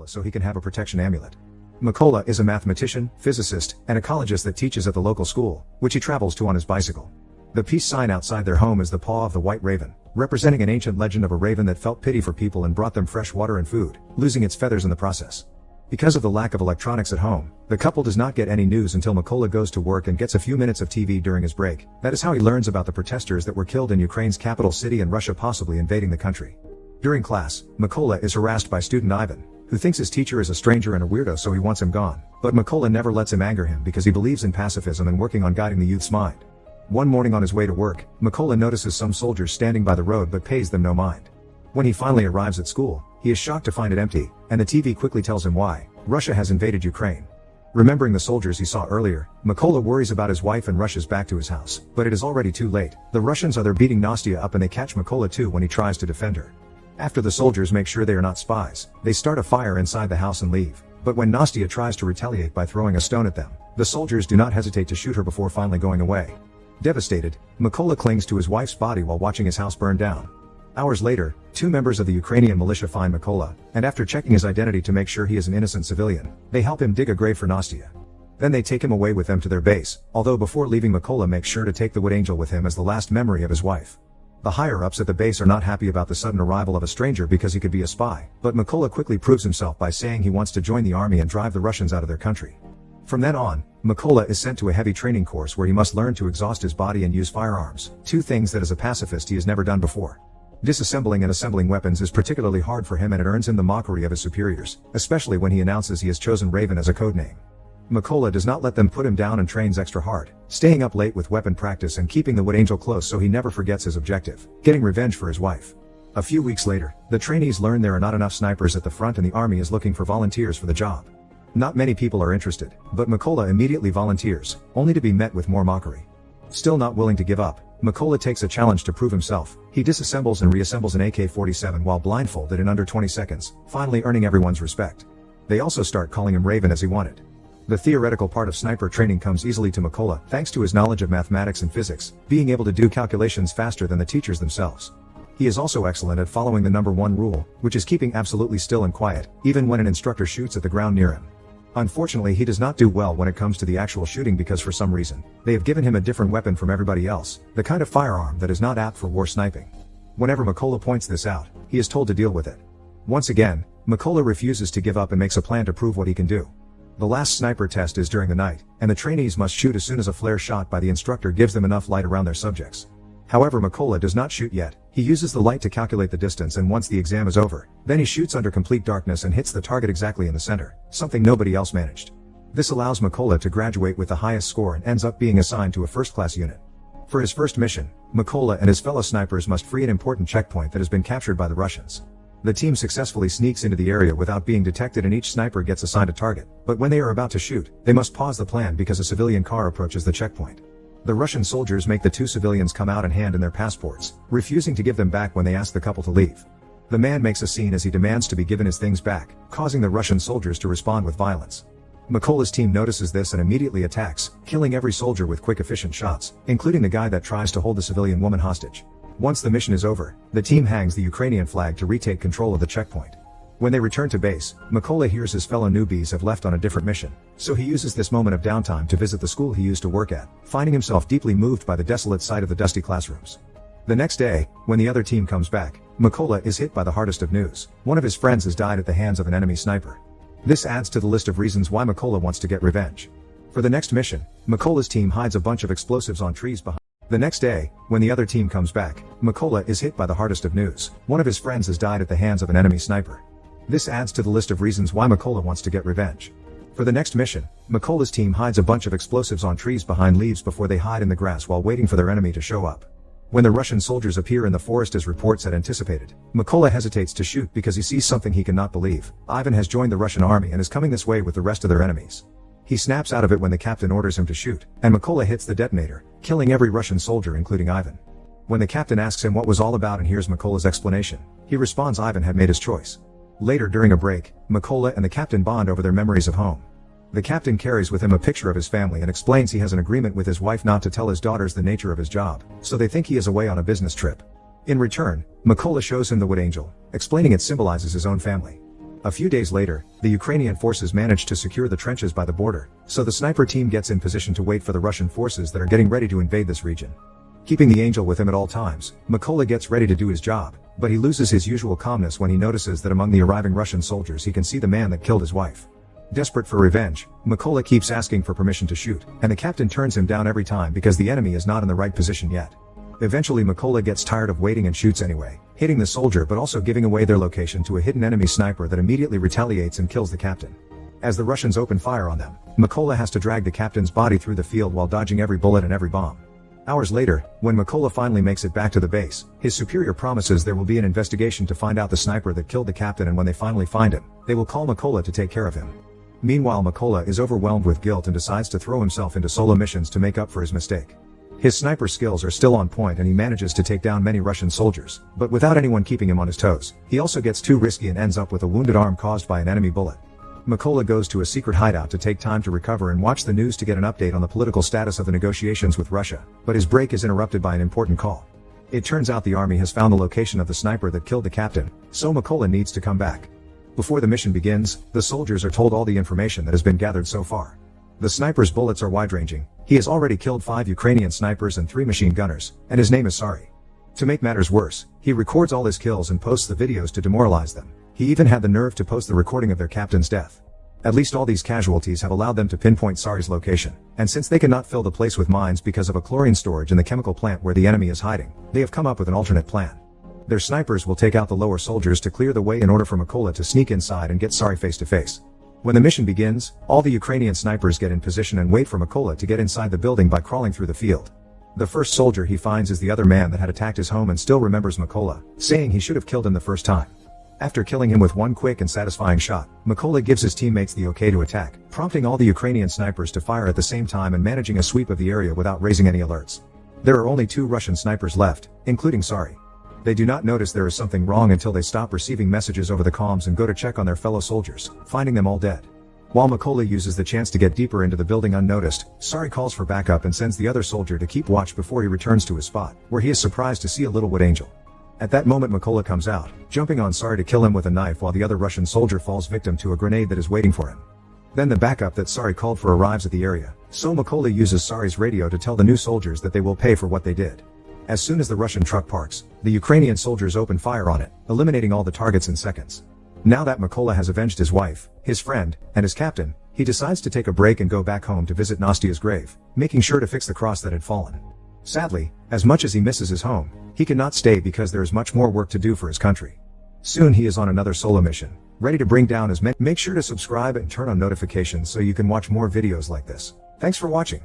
so he can have a protection amulet. Mykola is a mathematician, physicist, and ecologist that teaches at the local school, which he travels to on his bicycle. The peace sign outside their home is the paw of the white raven, representing an ancient legend of a raven that felt pity for people and brought them fresh water and food, losing its feathers in the process. Because of the lack of electronics at home, the couple does not get any news until Mykola goes to work and gets a few minutes of TV during his break. That is how he learns about the protesters that were killed in Ukraine's capital city and Russia possibly invading the country. During class, Mykola is harassed by student Ivan, who thinks his teacher is a stranger and a weirdo, so he wants him gone. But Mykola never lets him anger him because he believes in pacifism and working on guiding the youth's mind. One morning on his way to work, Mykola notices some soldiers standing by the road but pays them no mind. When he finally arrives at school, he is shocked to find it empty, and the TV quickly tells him why. Russia has invaded Ukraine. Remembering the soldiers he saw earlier, Mykola worries about his wife and rushes back to his house, but it is already too late. The Russians are there beating Nastya up and they catch Mykola too when he tries to defend her. After the soldiers make sure they are not spies, they start a fire inside the house and leave. But when Nastya tries to retaliate by throwing a stone at them, the soldiers do not hesitate to shoot her before finally going away. Devastated, Mykola clings to his wife's body while watching his house burn down. Hours later, two members of the Ukrainian militia find Mykola, and after checking his identity to make sure he is an innocent civilian, they help him dig a grave for Nastya. Then they take him away with them to their base, although before leaving Mykola makes sure to take the wood angel with him as the last memory of his wife. The higher-ups at the base are not happy about the sudden arrival of a stranger because he could be a spy, but Mykola quickly proves himself by saying he wants to join the army and drive the Russians out of their country. From then on, Mykola is sent to a heavy training course where he must learn to exhaust his body and use firearms, two things that as a pacifist he has never done before. Disassembling and assembling weapons is particularly hard for him and it earns him the mockery of his superiors, especially when he announces he has chosen Raven as a codename. Mykola does not let them put him down and trains extra hard, staying up late with weapon practice and keeping the wood angel close so he never forgets his objective, getting revenge for his wife. A few weeks later, the trainees learn there are not enough snipers at the front and the army is looking for volunteers for the job. Not many people are interested, but Mykola immediately volunteers, only to be met with more mockery. Still not willing to give up, Mykola takes a challenge to prove himself. He disassembles and reassembles an AK-47 while blindfolded in under 20 seconds, finally earning everyone's respect. They also start calling him Raven as he wanted. The theoretical part of sniper training comes easily to Mykola thanks to his knowledge of mathematics and physics, being able to do calculations faster than the teachers themselves. He is also excellent at following the number one rule, which is keeping absolutely still and quiet, even when an instructor shoots at the ground near him. Unfortunately, he does not do well when it comes to the actual shooting because for some reason, they have given him a different weapon from everybody else, the kind of firearm that is not apt for war sniping. Whenever Mykola points this out, he is told to deal with it. Once again, Mykola refuses to give up and makes a plan to prove what he can do. The last sniper test is during the night, and the trainees must shoot as soon as a flare shot by the instructor gives them enough light around their subjects. However, Mykola does not shoot yet. He uses the light to calculate the distance and once the exam is over, then he shoots under complete darkness and hits the target exactly in the center, something nobody else managed. This allows Mykola to graduate with the highest score and ends up being assigned to a first-class unit. For his first mission, Mykola and his fellow snipers must free an important checkpoint that has been captured by the Russians. The team successfully sneaks into the area without being detected and each sniper gets assigned a target, but when they are about to shoot, they must pause the plan because a civilian car approaches the checkpoint. The Russian soldiers make the two civilians come out and hand in their passports, refusing to give them back when they ask the couple to leave. The man makes a scene as he demands to be given his things back, causing the Russian soldiers to respond with violence. Mykola's team notices this and immediately attacks, killing every soldier with quick efficient shots, including the guy that tries to hold the civilian woman hostage. Once the mission is over, the team hangs the Ukrainian flag to retake control of the checkpoint. When they return to base, Mykola hears his fellow newbies have left on a different mission, so he uses this moment of downtime to visit the school he used to work at, finding himself deeply moved by the desolate sight of the dusty classrooms. The next day, when the other team comes back, Mykola is hit by the hardest of news. One of his friends has died at the hands of an enemy sniper. This adds to the list of reasons why Mykola wants to get revenge. For the next mission, Mykola's team hides a bunch of explosives on trees behind. The next day, when the other team comes back, Mykola is hit by the hardest of news. One of his friends has died at the hands of an enemy sniper. This adds to the list of reasons why Mykola wants to get revenge. For the next mission, Mykola's team hides a bunch of explosives on trees behind leaves before they hide in the grass while waiting for their enemy to show up. When the Russian soldiers appear in the forest as reports had anticipated, Mykola hesitates to shoot because he sees something he cannot believe. Ivan has joined the Russian army and is coming this way with the rest of their enemies. He snaps out of it when the captain orders him to shoot, and Mykola hits the detonator, killing every Russian soldier including Ivan. When the captain asks him what was all about and hears Mykola's explanation, he responds Ivan had made his choice. Later during a break, Mykola and the captain bond over their memories of home. The captain carries with him a picture of his family and explains he has an agreement with his wife not to tell his daughters the nature of his job, so they think he is away on a business trip. In return, Mykola shows him the wood angel, explaining it symbolizes his own family. A few days later, the Ukrainian forces manage to secure the trenches by the border, so the sniper team gets in position to wait for the Russian forces that are getting ready to invade this region. Keeping the angel with him at all times, Mykola gets ready to do his job, but he loses his usual calmness when he notices that among the arriving Russian soldiers he can see the man that killed his wife. Desperate for revenge, Mykola keeps asking for permission to shoot, and the captain turns him down every time because the enemy is not in the right position yet. Eventually Mykola gets tired of waiting and shoots anyway, hitting the soldier but also giving away their location to a hidden enemy sniper that immediately retaliates and kills the captain. As the Russians open fire on them, Mykola has to drag the captain's body through the field while dodging every bullet and every bomb. Hours later, when Mykola finally makes it back to the base, his superior promises there will be an investigation to find out the sniper that killed the captain, and when they finally find him, they will call Mykola to take care of him. Meanwhile, Mykola is overwhelmed with guilt and decides to throw himself into solo missions to make up for his mistake. His sniper skills are still on point and he manages to take down many Russian soldiers, but without anyone keeping him on his toes. He also gets too risky and ends up with a wounded arm caused by an enemy bullet. Mykola goes to a secret hideout to take time to recover and watch the news to get an update on the political status of the negotiations with Russia, but his break is interrupted by an important call. It turns out the army has found the location of the sniper that killed the captain, so Mykola needs to come back. Before the mission begins, the soldiers are told all the information that has been gathered so far. The sniper's bullets are wide-ranging. He has already killed 5 Ukrainian snipers and 3 machine gunners, and his name is Sari. To make matters worse, he records all his kills and posts the videos to demoralize them. He even had the nerve to post the recording of their captain's death. At least all these casualties have allowed them to pinpoint Sari's location, and since they cannot fill the place with mines because of a chlorine storage in the chemical plant where the enemy is hiding, they have come up with an alternate plan. Their snipers will take out the lower soldiers to clear the way in order for Mykola to sneak inside and get Sari face to face. When the mission begins, all the Ukrainian snipers get in position and wait for Mykola to get inside the building by crawling through the field. The first soldier he finds is the other man that had attacked his home and still remembers Mykola, saying he should have killed him the first time. After killing him with one quick and satisfying shot, Mykola gives his teammates the okay to attack, prompting all the Ukrainian snipers to fire at the same time and managing a sweep of the area without raising any alerts. There are only 2 Russian snipers left, including Sari. They do not notice there is something wrong until they stop receiving messages over the comms and go to check on their fellow soldiers, finding them all dead. While Mykola uses the chance to get deeper into the building unnoticed, Sari calls for backup and sends the other soldier to keep watch before he returns to his spot, where he is surprised to see a little wood angel. At that moment Mykola comes out, jumping on Sari to kill him with a knife while the other Russian soldier falls victim to a grenade that is waiting for him. Then the backup that Sari called for arrives at the area, so Mykola uses Sari's radio to tell the new soldiers that they will pay for what they did. As soon as the Russian truck parks, the Ukrainian soldiers open fire on it, eliminating all the targets in seconds. Now that Mykola has avenged his wife, his friend, and his captain, he decides to take a break and go back home to visit Nastia's grave, making sure to fix the cross that had fallen. Sadly, as much as he misses his home, he cannot stay because there is much more work to do for his country. Soon he is on another solo mission, ready to bring down as many. Make sure to subscribe and turn on notifications so you can watch more videos like this. Thanks for watching.